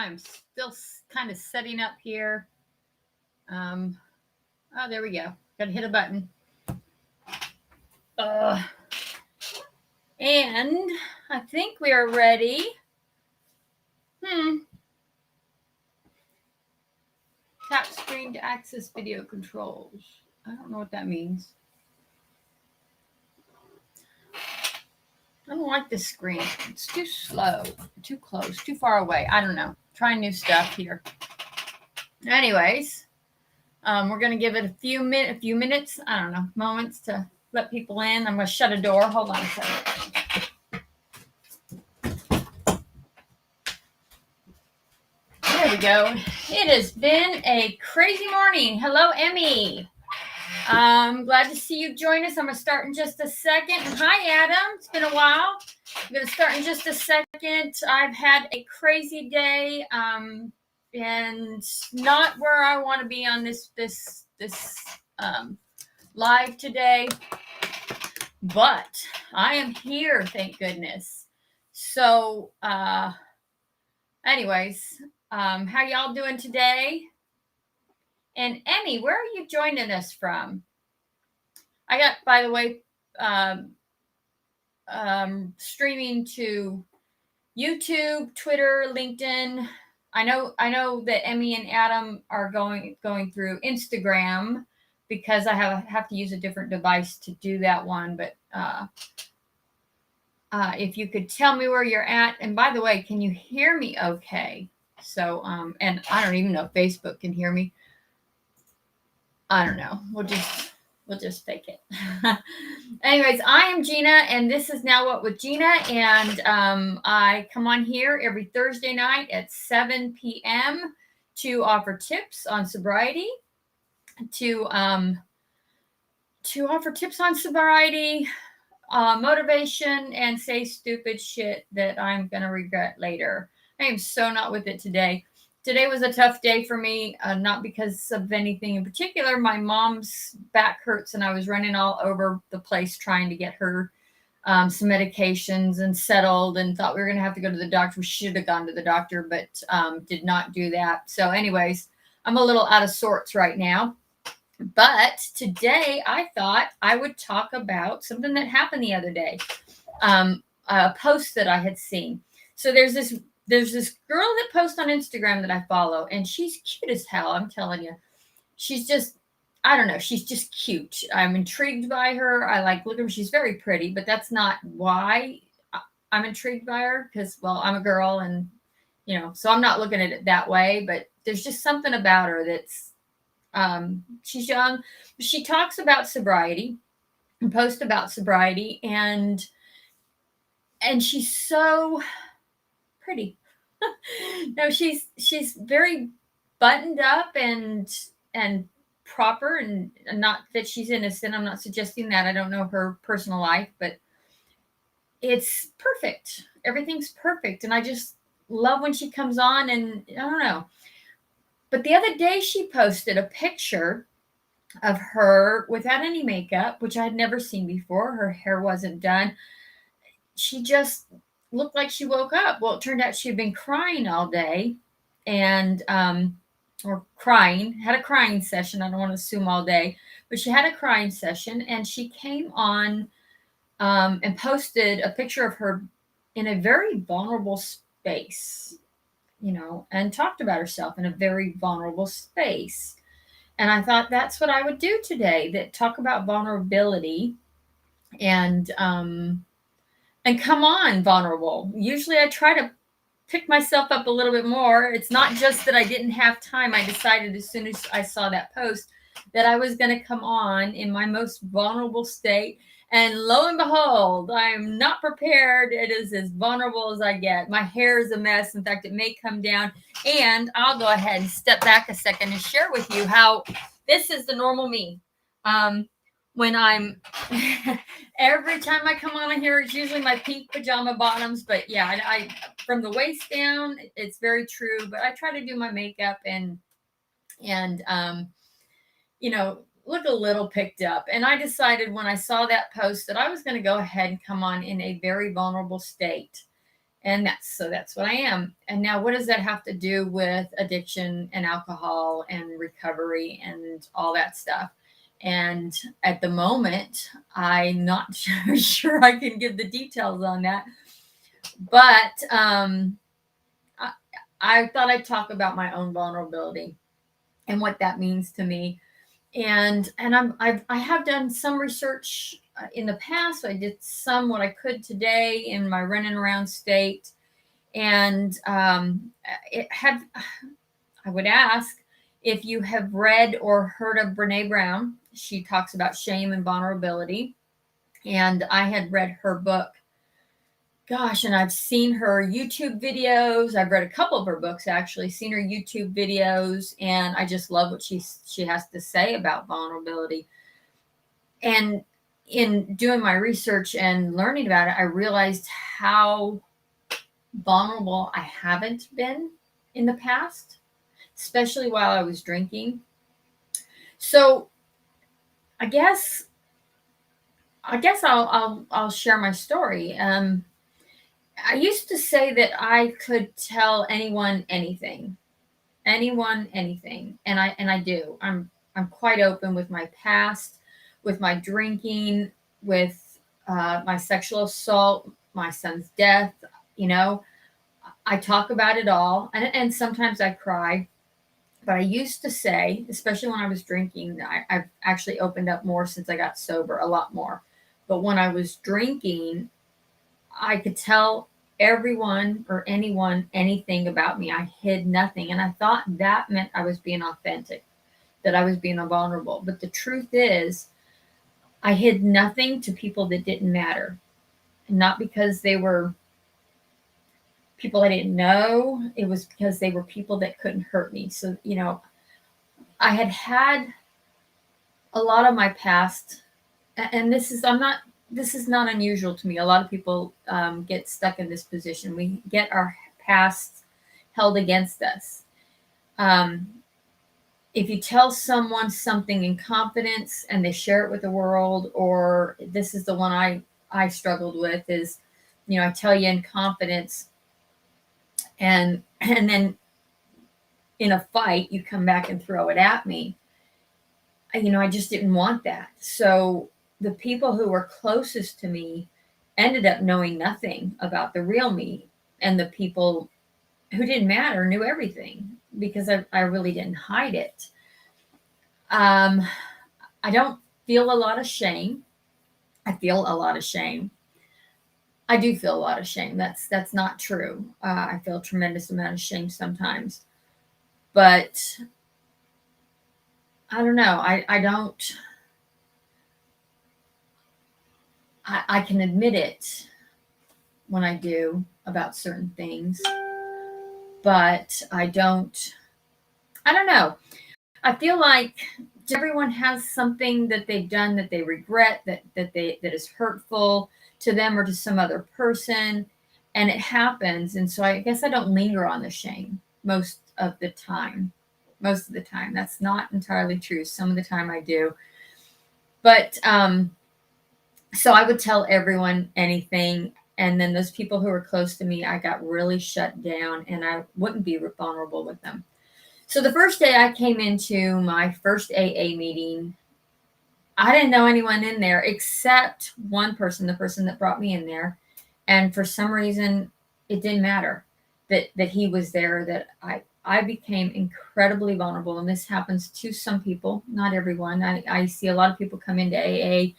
I'm still kind of setting up here. Oh, there we go. Got to hit a button. And I think we are ready. Tap screen to access video controls. I don't know what that means. I don't like this screen. It's too slow, too close, too far away. I don't know. Trying new stuff here. Anyways, we're going to give it a few minutes, I don't know, moments to let people in. I'm going to shut a door. Hold on a second. There we go. It has been a crazy morning. Hello, Emmy. I'm glad to see you join us. I'm going to start in just a second. Hi, Adam. It's been a while. I'm going to start in just a second. I've had a crazy day, and not where I want to be on this live today, but I am here, thank goodness. So, anyways, how y'all doing today? And Emmy, where are you joining us from? I got, by the way, streaming to YouTube, Twitter, LinkedIn. I know that Emmy and Adam are going through Instagram because I have to use a different device to do that one. But if you could tell me where you're at, and by the way, can you hear me okay? So, and I don't even know if Facebook can hear me. I don't know. We'll just fake it. Anyways, I am Jeanna, and this is Now What with Jeanna, and I come on here every Thursday night at 7 p.m. to offer tips on sobriety, to offer tips on sobriety, motivation, and say stupid shit that I'm going to regret later. I am so not with it today. Today was a tough day for me, not because of anything in particular. My mom's back hurts, and I was running all over the place trying to get her some medications and settled, and thought we were going to have to go to the doctor. We should have gone to the doctor, but did not do that. So anyways, I'm a little out of sorts right now. But today I thought I would talk about something that happened the other day, a post that I had seen. So there's this girl that posts on Instagram that I follow, and she's cute as hell. I'm telling you, she's just, I don't know. She's just cute. I'm intrigued by her. I like looking. She's very pretty, but that's not why I'm intrigued by her. Because, well, I'm a girl, and so I'm not looking at it that way. But there's just something about her that's, she's young. She talks about sobriety and posts about sobriety, and she's so pretty. No, she's very buttoned up and proper, and not that she's innocent. I'm not suggesting that. I don't know her personal life, but it's perfect. Everything's perfect. And I just love when she comes on, and I don't know. But the other day she posted a picture of her without any makeup, which I had never seen before. Her hair wasn't done. She just looked like she woke up. Well, it turned out she had been crying all day, and or crying, had a crying session. I don't want to assume all day, but she had a crying session, and she came on and posted a picture of her in a very vulnerable space, and talked about herself in a very vulnerable space. And I thought that's what I would do today, that talk about vulnerability and come on, vulnerable. Usually I try to pick myself up a little bit more. It's not just that I didn't have time. I decided as soon as I saw that post that I was going to come on in my most vulnerable state. And lo and behold, I'm not prepared. It is as vulnerable as I get. My hair is a mess. In fact, it may come down. And I'll go ahead and step back a second and share with you how this is the normal me. When I'm, every time I come on here, it's usually my pink pajama bottoms. But yeah, I from the waist down, it's very true. But I try to do my makeup and look a little picked up. And I decided when I saw that post that I was going to go ahead and come on in a very vulnerable state. And that's what I am. And now, what does that have to do with addiction and alcohol and recovery and all that stuff? And at the moment, I'm not sure I can give the details on that. But I, I thought I'd talk about my own vulnerability and what that means to me. And I have done some research in the past. I did some what I could today in my running around state, and it had. I would ask if you have read or heard of Brene Brown. She talks about shame and vulnerability, and I had read her book. Gosh, and I've seen her YouTube videos. I've read a couple of her books actually, seen her YouTube videos, and I just love what she has to say about vulnerability. And in doing my research and learning about it, I realized how vulnerable I haven't been in the past, especially while I was drinking. So I guess I'll share my story. I used to say that I could tell anyone anything, and I do. I'm quite open with my past, with my drinking, with my sexual assault, my son's death. You know, I talk about it all, and sometimes I cry. But I used to say, especially when I was drinking, I've actually opened up more since I got sober, a lot more. But when I was drinking, I could tell everyone or anyone anything about me. I hid nothing. And I thought that meant I was being authentic, that I was being vulnerable. But the truth is, I hid nothing to people that didn't matter. Not because they were people I didn't know, it was because they were people that couldn't hurt me. So, I had a lot of my past, and this is not unusual to me. A lot of people get stuck in this position. We get our past held against us. Um, if you tell someone something in confidence and they share it with the world, or this is the one I struggled with is, I tell you in confidence, and then in a fight you come back and throw it at me. I just didn't want that. So the people who were closest to me ended up knowing nothing about the real me, and the people who didn't matter knew everything because I really didn't hide it. um, I don't feel a lot of shame. I feel a lot of shame. I do feel a lot of shame. That's not true. I feel a tremendous amount of shame sometimes, but I don't know. I don't. I can admit it when I do about certain things, but I don't. I don't know. I feel like everyone has something that they've done that they regret, that is hurtful to them or to some other person, and it happens. And so I guess I don't linger on the shame most of the time. Most of the time, that's not entirely true. Some of the time I do, but so I would tell everyone anything. And then those people who were close to me, I got really shut down, and I wouldn't be vulnerable with them. So the first day I came into my first AA meeting, I didn't know anyone in there except one person, the person that brought me in there. And for some reason, it didn't matter that he was there, that I became incredibly vulnerable. And this happens to some people, not everyone. I see a lot of people come into AA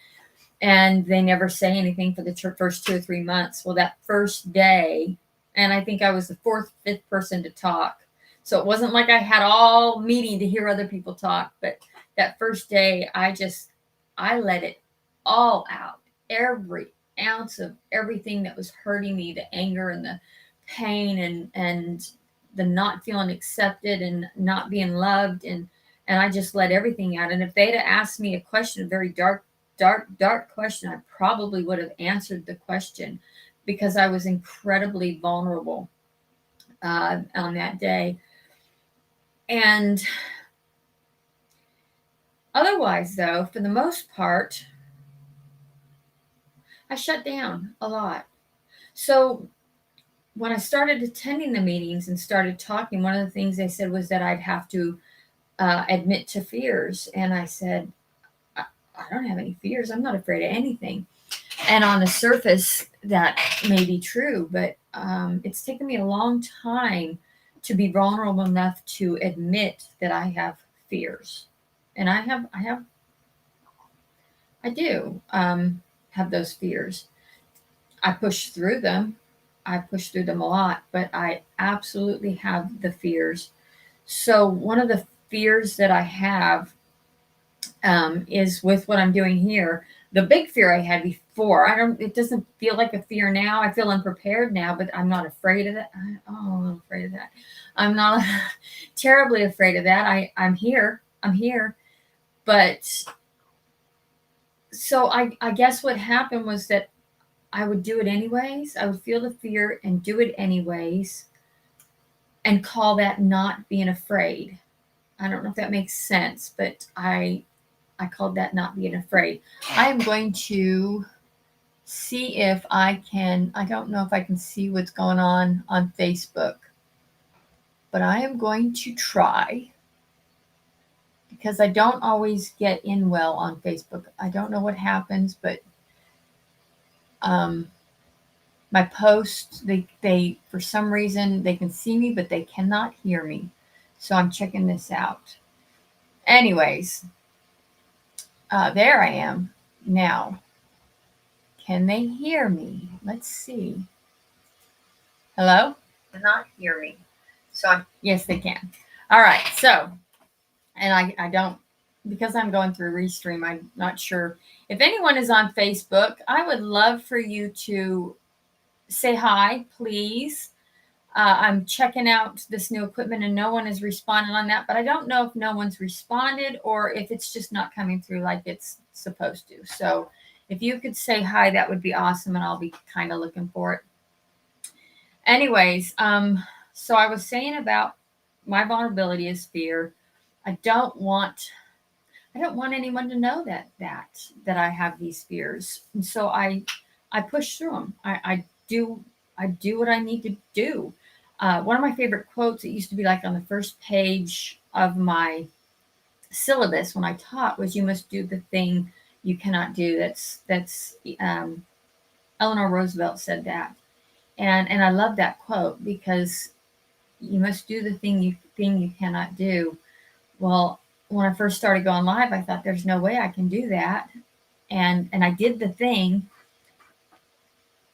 and they never say anything for the first 2 or 3 months. Well, that first day, and I think I was the fourth, fifth person to talk. So it wasn't like I had all meeting to hear other people talk, but that first day, I let it all out. Every ounce of everything that was hurting me, the anger and the pain and the not feeling accepted and not being loved, and I just let everything out. And if they'd have asked me a question, a very dark question, I probably would have answered the question because I was incredibly vulnerable on that day. And otherwise, though, for the most part, I shut down a lot. So when I started attending the meetings and started talking, one of the things they said was that I'd have to admit to fears. And I said, I don't have any fears. I'm not afraid of anything. And on the surface, that may be true, but it's taken me a long time to be vulnerable enough to admit that I have fears. And I do have those fears. I push through them. I push through them a lot, but I absolutely have the fears. So one of the fears that I have is with what I'm doing here. The big fear I had before, it doesn't feel like a fear now. I feel unprepared now, but I'm not afraid of that. I'm afraid of that. I'm not terribly afraid of that. I'm here. I'm here. But so I guess what happened was that I would do it anyways. I would feel the fear and do it anyways and call that not being afraid. I don't know if that makes sense, but I called that not being afraid. I am going to see if I don't know if I can see what's going on Facebook, but I am going to try because I don't always get in well on Facebook. I don't know what happens, but my posts, they for some reason they can see me, but they cannot hear me. So I'm checking this out. Anyways, there I am now. Can they hear me? Let's see. Hello? Cannot hear me. So yes, they can. All right. So, and I don't, because I'm going through Restream, I'm not sure. If anyone is on Facebook, I would love for you to say hi, please. I'm checking out this new equipment and no one is responding on that, but I don't know if no one's responded or if it's just not coming through like it's supposed to. So if you could say hi, that would be awesome, and I'll be kind of looking for it. Anyways, so I was saying about my vulnerability is fear. I don't want anyone to know that I have these fears, and so I push through them. I do what I need to do. One of my favorite quotes, it used to be like on the first page of my syllabus when I taught, was "You must do the thing you cannot do." That's Eleanor Roosevelt said that, and I love that quote because you must do the thing you cannot do. Well, when I first started going live, I thought there's no way I can do that, and I did the thing,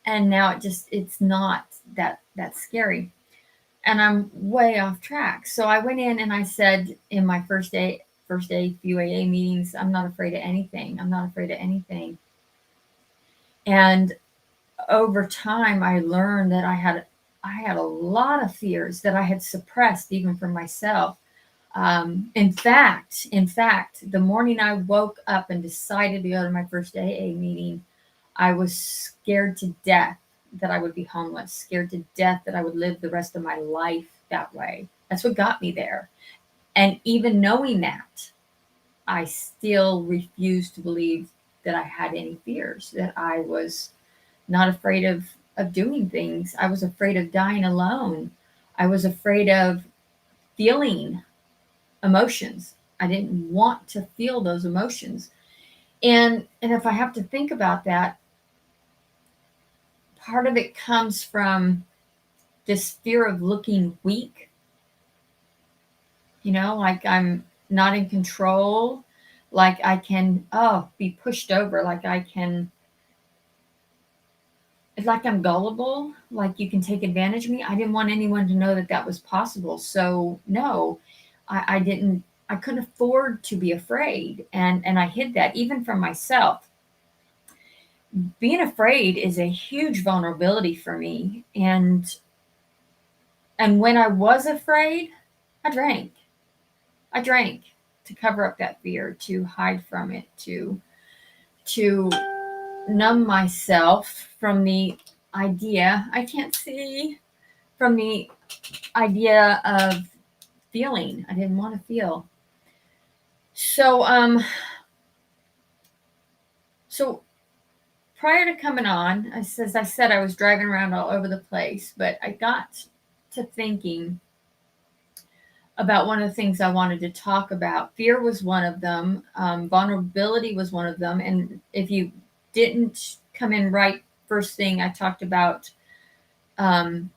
and now it's not that scary, and I'm way off track. So I went in and I said in my first day few AA meetings, I'm not afraid of anything. I'm not afraid of anything. And over time, I learned that I had a lot of fears that I had suppressed even from myself. In fact, the morning I woke up and decided to go to my first AA meeting, I was scared to death that I would be homeless, scared to death that I would live the rest of my life that way. That's what got me there. And even knowing that, I still refused to believe that I had any fears, that I was not afraid of doing things. I was afraid of dying alone. I was afraid of feeling emotions. I didn't want to feel those emotions. And if I have to think about that, part of it comes from this fear of looking weak, like I'm not in control, like I can be pushed over, like I'm gullible, like you can take advantage of me. I didn't want anyone to know that was possible. So no, I couldn't afford to be afraid. And I hid that even from myself. Being afraid is a huge vulnerability for me. And when I was afraid, I drank. I drank to cover up that fear, to hide from it, to numb myself from the idea, I can't see, from the idea of feeling. I didn't want to feel. So so prior to coming on, as I said, I was driving around all over the place, but I got to thinking about one of the things I wanted to talk about. Fear was one of them. Vulnerability was one of them. And if you didn't come in right first thing, I talked about um,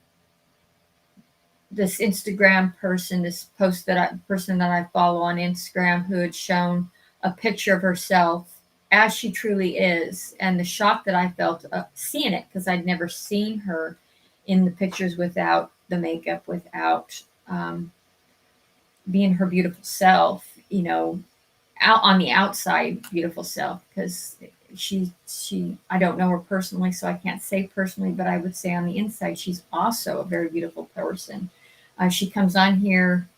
this Instagram person, this person that I follow on Instagram, who had shown a picture of herself as she truly is, and the shock that I felt seeing it, because I'd never seen her in the pictures without the makeup, without being her beautiful self, out on the outside, beautiful self, because she I don't know her personally, so I can't say personally, but I would say on the inside she's also a very beautiful person. She comes on here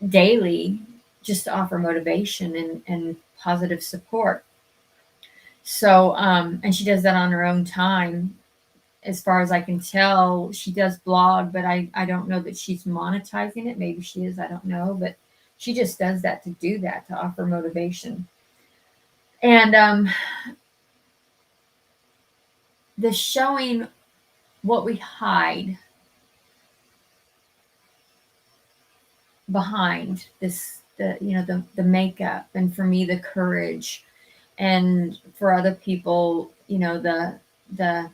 daily just to offer motivation and positive support. So and she does that on her own time. As far as I can tell, she does blog, but I don't know that she's monetizing it. Maybe she is, I don't know, but she just does that to do that, to offer motivation. And the showing what we hide behind this, the makeup, and for me the courage, and for other people, the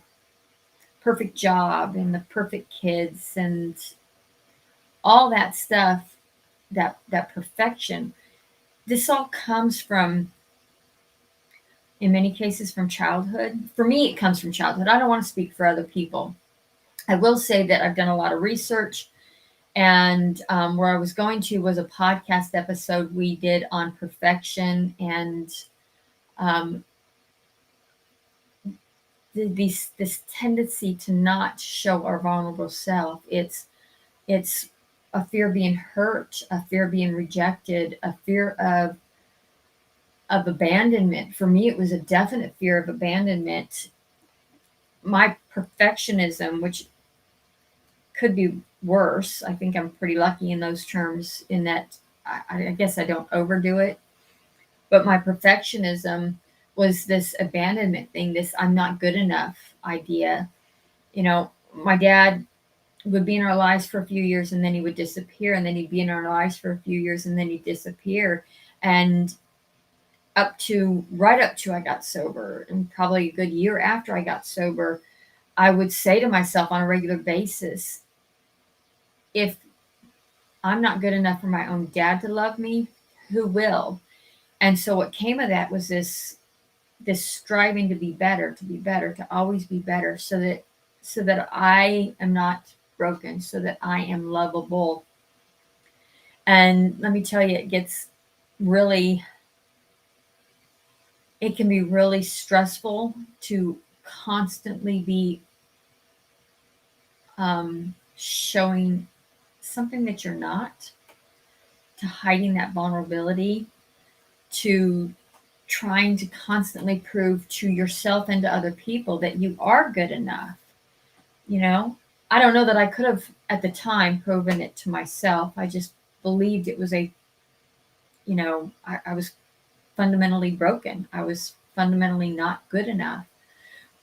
perfect job and the perfect kids and all that stuff, that perfection. This all comes from, in many cases, from childhood. For me, it comes from childhood. I don't want to speak for other people. I will say that I've done a lot of research, and where I was going to was a podcast episode we did on perfection, and um, this tendency to not show our vulnerable self. It's a fear of being hurt, a fear of being rejected, a fear of abandonment. For me, it was a definite fear of abandonment. My perfectionism, which could be worse. I think I'm pretty lucky in those terms, in that I guess I don't overdo it. But my perfectionism was this abandonment thing, this I'm not good enough idea. My dad would be in our lives for a few years and then he would disappear, and then he'd be in our lives for a few years and then he'd disappear. And right up to I got sober, and probably a good year after I got sober, I would say to myself on a regular basis, if I'm not good enough for my own dad to love me, who will? And so what came of that was this striving to be better, to always be better, so that I am not broken, so that I am lovable. And let me tell you, it can be really stressful to constantly be showing something that you're not, to hiding that vulnerability, to trying to constantly prove to yourself and to other people that you are good enough. I don't know that I could have at the time proven it to myself. I just believed it was I was fundamentally broken. I was fundamentally not good enough.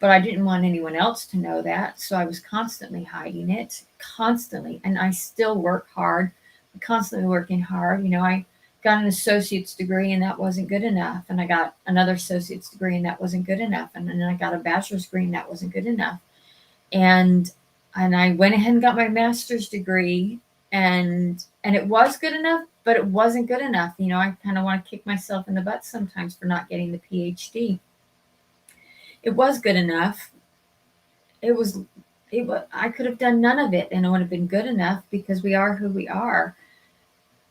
But I didn't want anyone else to know that. So I was constantly hiding it, constantly. And I still work hard, I'm constantly working hard. I got an associate's degree and that wasn't good enough. And I got another associate's degree and that wasn't good enough. And then I got a bachelor's degree and that wasn't good enough. And I went ahead and got my master's degree, and it was good enough, but it wasn't good enough. I kind of want to kick myself in the butt sometimes for not getting the PhD. It was good enough. I could have done none of it and it would have been good enough, because we are who we are,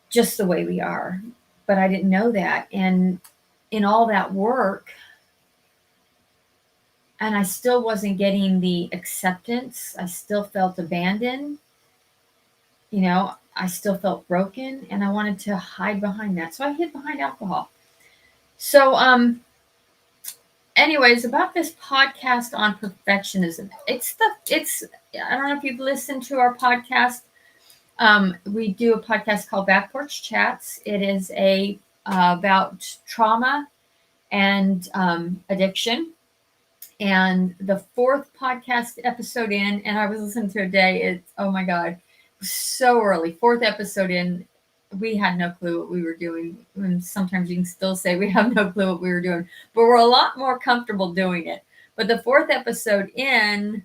just the way we are. But I didn't know that. And in all that work, and I still wasn't getting the acceptance. I still felt abandoned. I still felt broken, and I wanted to hide behind that. So I hid behind alcohol. So, anyways, about this podcast on perfectionism. I don't know if you've listened to our podcast. We do a podcast called Back Porch Chats. It is about trauma and addiction. And the fourth podcast episode in, and I was listening to it today. It's, oh my God, so early. Fourth episode in, we had no clue what we were doing. And sometimes you can still say we have no clue what we were doing, but we're a lot more comfortable doing it. But the fourth episode in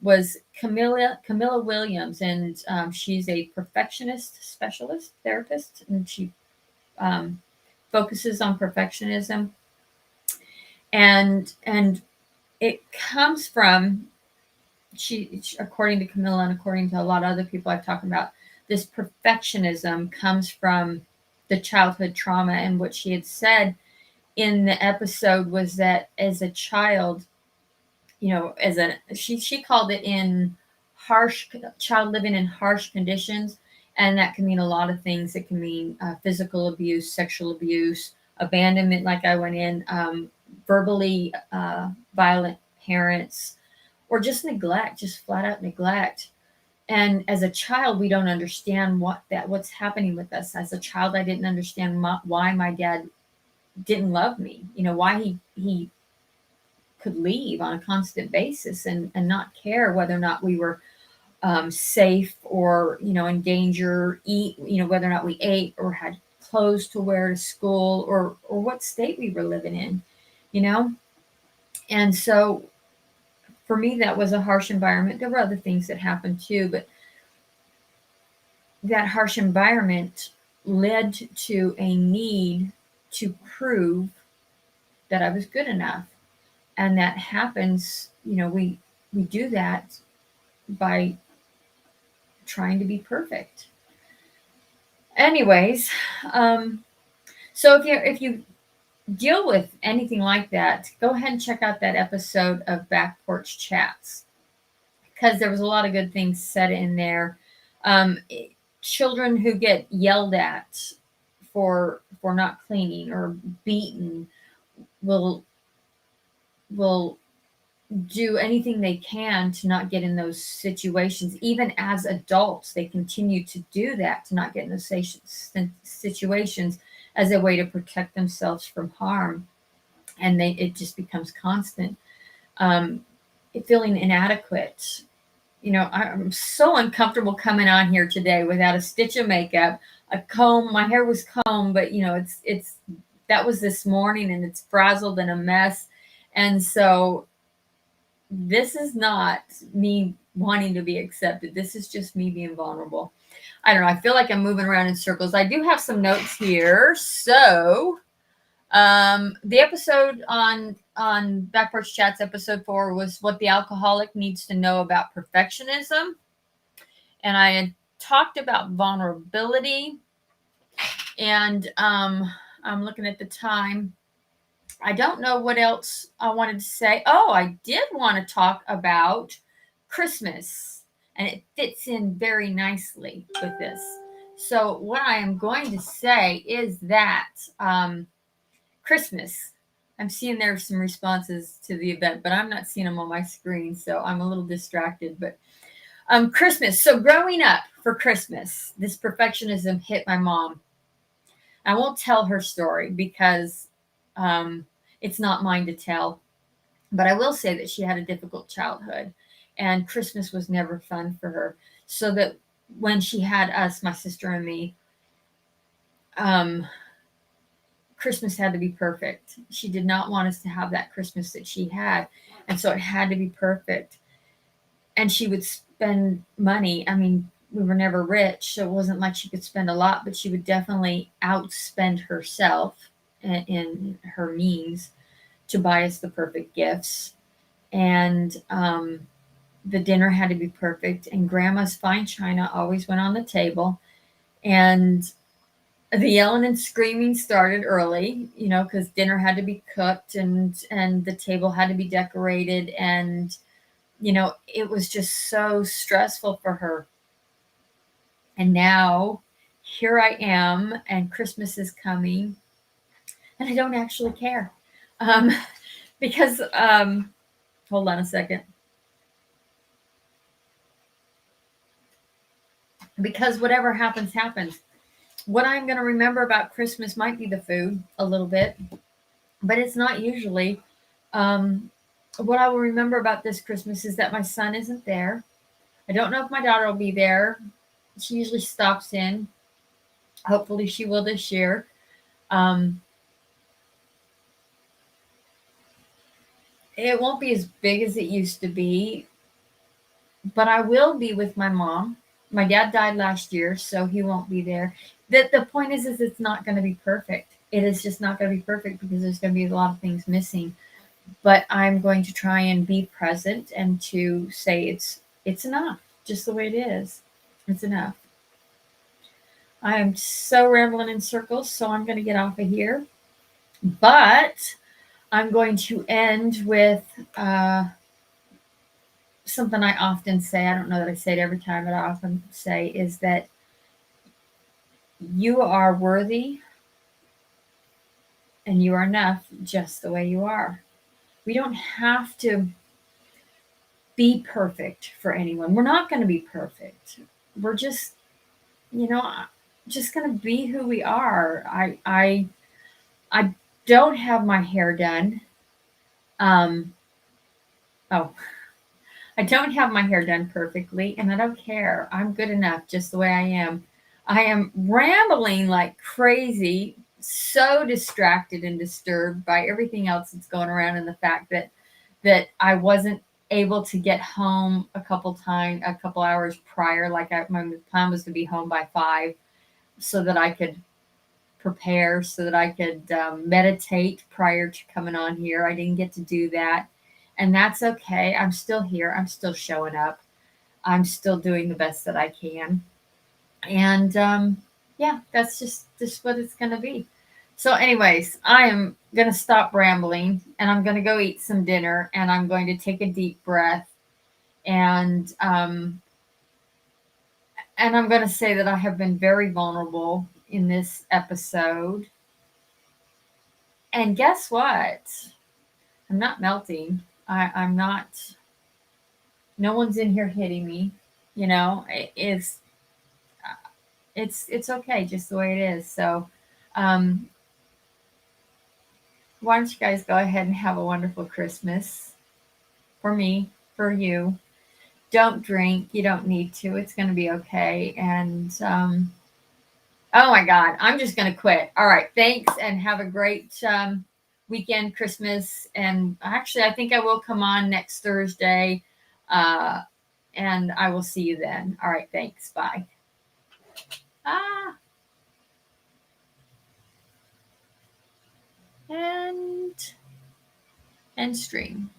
was Camilla Williams, and she's a perfectionist specialist therapist, and she um, focuses on perfectionism, and it comes from according to Camilla and according to a lot of other people I've talked about, this perfectionism comes from the childhood trauma. And what she had said in the episode was that as a child, she called it in harsh child living in harsh conditions, and that can mean a lot of things. It can mean physical abuse, sexual abuse, abandonment, like I went in, verbally violent parents, or just neglect, just flat out neglect. And as a child, we don't understand what's happening with us. As a child, I didn't understand why my dad didn't love me. Why he could leave on a constant basis and not care whether or not we were safe or in danger, eat, whether or not we ate or had clothes to wear to school, or what state we were living in. And so for me, that was a harsh environment. There were other things that happened too, but that harsh environment led to a need to prove that I was good enough. And that happens, we do that by trying to be perfect. Anyways, so if you deal with anything like that, go ahead and check out that episode of Back Porch Chats, because there was a lot of good things said in there. Children who get yelled at for not cleaning or beaten will do anything they can to not get in those situations. Even as adults, they continue to do that, to not get in those situations as a way to protect themselves from harm. And it just becomes constant. Feeling inadequate. I'm so uncomfortable coming on here today without a stitch of makeup, a comb. My hair was combed, but it's that was this morning, and it's frazzled and a mess. And so this is not me wanting to be accepted. This is just me being vulnerable. I don't know. I feel like I'm moving around in circles. I do have some notes here. So the episode on Back Porch Chats, episode 4, was what the alcoholic needs to know about perfectionism. And I had talked about vulnerability. And I'm looking at the time. I don't know what else I wanted to say. Oh, I did want to talk about Christmas, and it fits in very nicely with this. So what I am going to say is that Christmas, I'm seeing there's some responses to the event, but I'm not seeing them on my screen, so I'm a little distracted. But Christmas. So growing up for Christmas, this perfectionism hit my mom. I won't tell her story because it's not mine to tell. But I will say that she had a difficult childhood, and Christmas was never fun for her. So that when she had us, my sister and me, Christmas had to be perfect. She did not want us to have that Christmas that she had. And so it had to be perfect. And she would spend money. I mean, we were never rich, so it wasn't like she could spend a lot, but she would definitely outspend herself in her means to buy us the perfect gifts. And the dinner had to be perfect. And grandma's fine china always went on the table. And the yelling and screaming started early, because dinner had to be cooked and the table had to be decorated. And, it was just so stressful for her. And now here I am, and Christmas is coming, and I don't actually care. Because, hold on a second. Because whatever happens, happens. What I'm going to remember about Christmas might be the food a little bit, but it's not usually. what I will remember about this Christmas is that my son isn't there. I don't know if my daughter will be there. She usually stops in. Hopefully, she will this year. Um, it won't be as big as it used to be, but I will be with my mom. My dad died last year, so he won't be there. The point is it's not going to be perfect. It is just not going to be perfect because there's going to be a lot of things missing. But I'm going to try and be present and to say it's enough, just the way it is. It's enough. I am so rambling in circles, so I'm going to get off of here. But I'm going to end with something I often say. I don't know that I say it every time, but I often say is that you are worthy and you are enough just the way you are. We don't have to be perfect for anyone. We're not going to be perfect. We're just, you know, just going to be who we are. I don't have my hair done. Um, oh, I don't have my hair done perfectly, and I don't care. I'm good enough just the way I am. I am rambling like crazy, so distracted and disturbed by everything else that's going around, and the fact that I wasn't able to get home a couple hours prior. My plan was to be home by 5, so that I could prepare, so that I could meditate prior to coming on here. I didn't get to do that, and that's okay. I'm still here. I'm still showing up. I'm still doing the best that I can. And yeah, that's just what it's going to be. So, anyways, I am going to stop rambling and I'm going to go eat some dinner and I'm going to take a deep breath and and I'm going to say that I have been very vulnerable in this episode. And guess what? I'm not melting. I'm not. No one's in here hitting me. You know, it's okay just the way it is. So, um, why don't you guys go ahead and have a wonderful Christmas for me, for you. Don't drink. You don't need to. It's going to be okay. And oh my God, I'm just going to quit. All right. Thanks and have a great weekend, Christmas. And actually, I think I will come on next Thursday. Uh, and I will see you then. All right. Thanks. Bye. Ah, and stream.